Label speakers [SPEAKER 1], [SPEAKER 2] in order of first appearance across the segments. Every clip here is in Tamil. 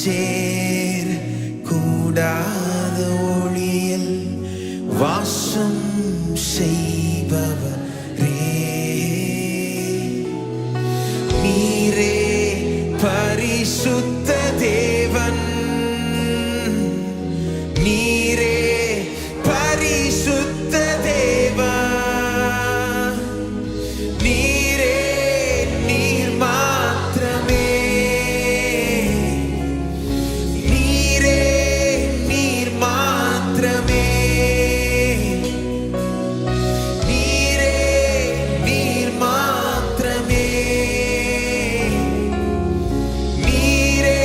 [SPEAKER 1] சேர் கூடாத ஒளியில் வாசம் செய்பவரே, நீரே பரிசுத்த தேவன், நீரே பரிசுத்த தேவன், நீரே நீர் மாத்திரமே, நீரே நீர் மாத்திரமே, நீரே நீர் மாத்திரமே, நீரே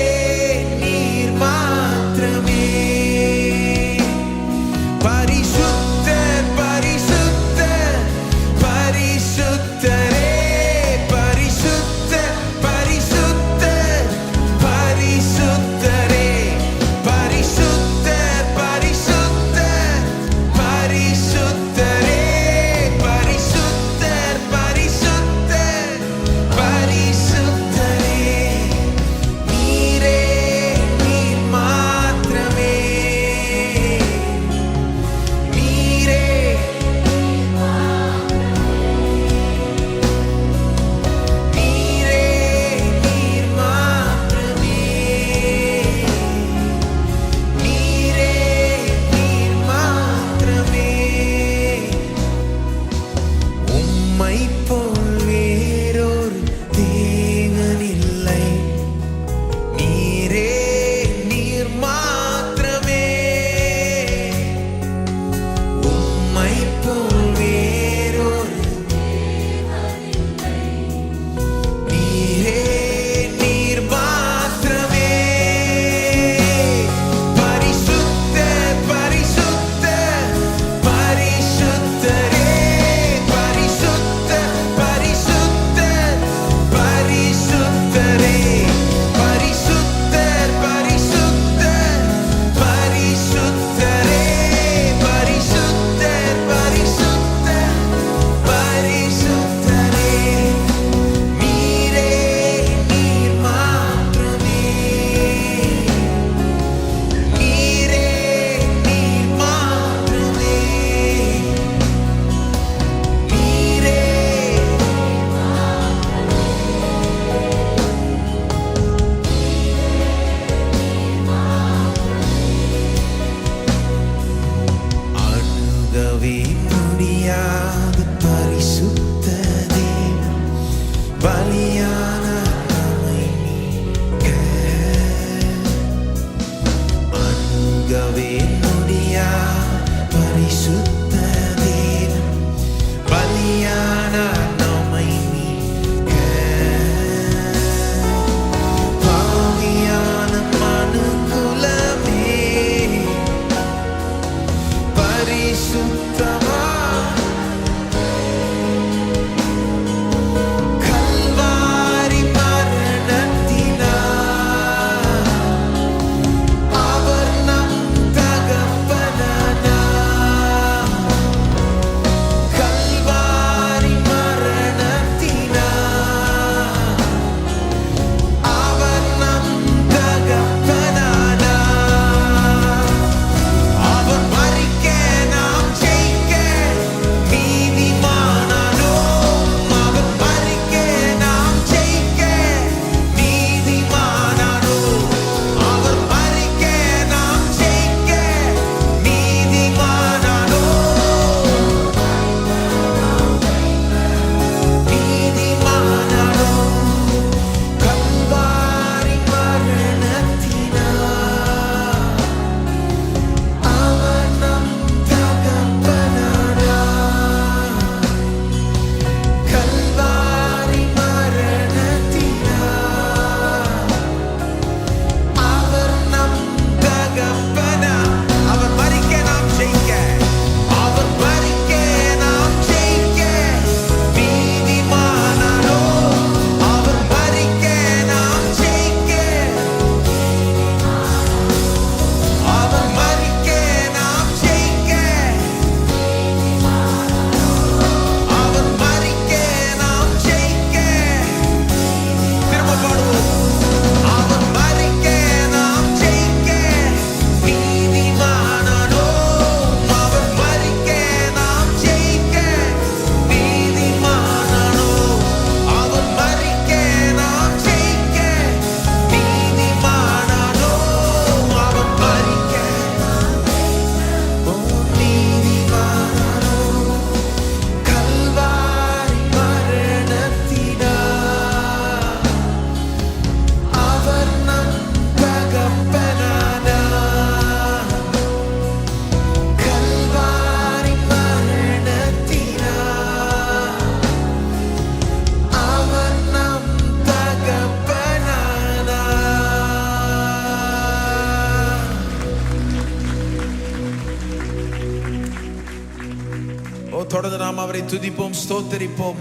[SPEAKER 2] தொடர்ந்து நாம் அவரை துதிப்போம், ஸ்தோத்தரிப்போம்.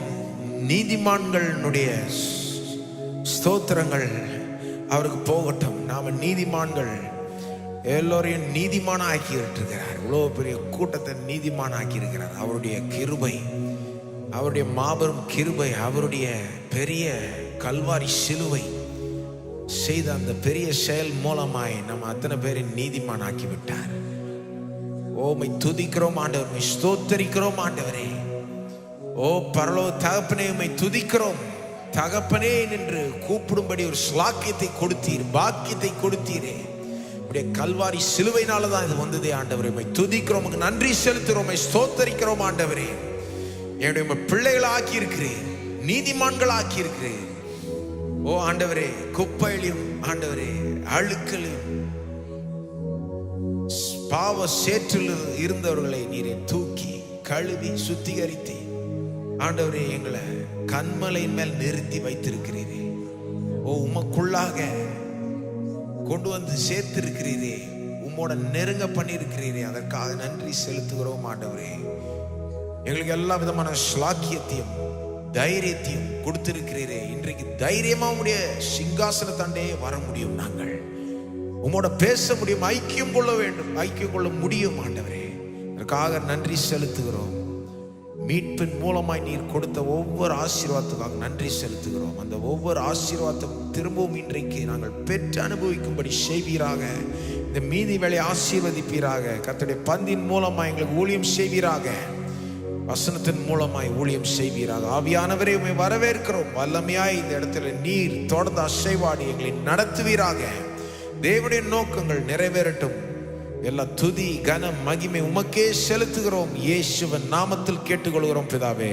[SPEAKER 2] நீதிமான்களுடைய ஸ்தோத்திரங்கள் அவருக்கு போகட்டும். நாம நீதிமான்கள் எல்லோரையும் நீதிமான ஆக்கி இருக்கிறார். இவ்வளோ பெரிய கூட்டத்தை நீதிமான ஆக்கி இருக்கிறார். அவருடைய கிருபை, அவருடைய மாபெரும் கிருபை, அவருடைய பெரிய கல்வாரி சிலுவை செய்த அந்த பெரிய செயல் மூலமாய் நம்ம அத்தனை பேரை நீதிமான் ஆக்கி விட்டார். ஓமை துதிக்கிறோம் ஆண்டவர், உம்மை ஸ்தோத்தரிக்கிறோம் ஆண்டவரே. ஓ பரலோக தகப்பனே, உம்மை துதிக்கிறோம் தகப்பனே என்று கூப்பிடும்படி ஒரு ஸ்லாக்கியத்தை கொடுத்தீர், பாக்கியத்தை கொடுத்தீரே. உடைய கல்வாரி சிலுவையினால தான் இது வந்ததே ஆண்டவரே. உம்மை துதிக்கிறோம், உமக்கு நன்றி செலுத்துகிறோம், உம்மை ஸ்தோத்தரிக்கிறோம் ஆண்டவரே. என்னுடைய பிள்ளைகள் ஆக்கி இருக்கிறேன், நீதிமான்கள் ஆக்கி இருக்கிறேன். ஓ ஆண்டவரே, குப்பையிலும் ஆண்டவரே அழுக்கலையும் பாவ சேற்றில் இருந்தவர்களை நீரை தூக்கி கழுவி சுத்திகரித்து ஆண்டவரே எங்களை கண்மலையின் மேல் நிறுத்தி வைத்திருக்கிறீரே. ஓ உமக்குள்ளாக கொண்டு வந்து சேர்த்திருக்கிறீரே, உம்மோட நெருங்க பண்ணியிருக்கிறீரே. அதற்காக நன்றி செலுத்துகிறோம் ஆண்டவரே. எங்களுக்கு எல்லா விதமான ஸ்லாக்கியத்தையும் தைரியத்தையும் கொடுத்திருக்கிறீரே. இன்றைக்கு தைரியமா உடைய சிங்காசன தண்டே வர முடியும். நாங்கள் உம்மோட பேச முடியும், ஐக்கியம் கொள்ள வேண்டும், ஐக்கியம் கொள்ள முடியும் ஆண்டவரே. அதற்காக நன்றி செலுத்துகிறோம். மீட்பின் மூலமாய் நீர் கொடுத்த ஒவ்வொரு ஆசீர்வாதத்துக்காக நன்றி செலுத்துகிறோம். அந்த ஒவ்வொரு ஆசீர்வாதம் திரும்பவும் இன்றைக்கு நாங்கள் பெற்று அனுபவிக்கும்படி செய்வீராக. இந்த மீதி வேலை ஆசீர்வதிப்பீராக. கர்த்தருடைய பந்தின் மூலமாய் எங்களுக்கு ஊழியம் செய்வீராக. வசனத்தின் மூலமாய் ஊழியம் செய்வீராக. ஆவியானவரே, உம்மை வரவேற்கிறோம். வல்லமையாய் இந்த இடத்துல நீர் தொடர்ந்து அசைவாடி எங்களை நடத்துவீராக. தேவனுடைய நோக்கங்கள் நிறைவேறட்டும். எல்லா துதி கனம் மகிமை உமக்கே செலுத்துகிறோம். இயேசுவின் நாமத்தில் கேட்டுக்கொள்கிறோம் பிதாவே.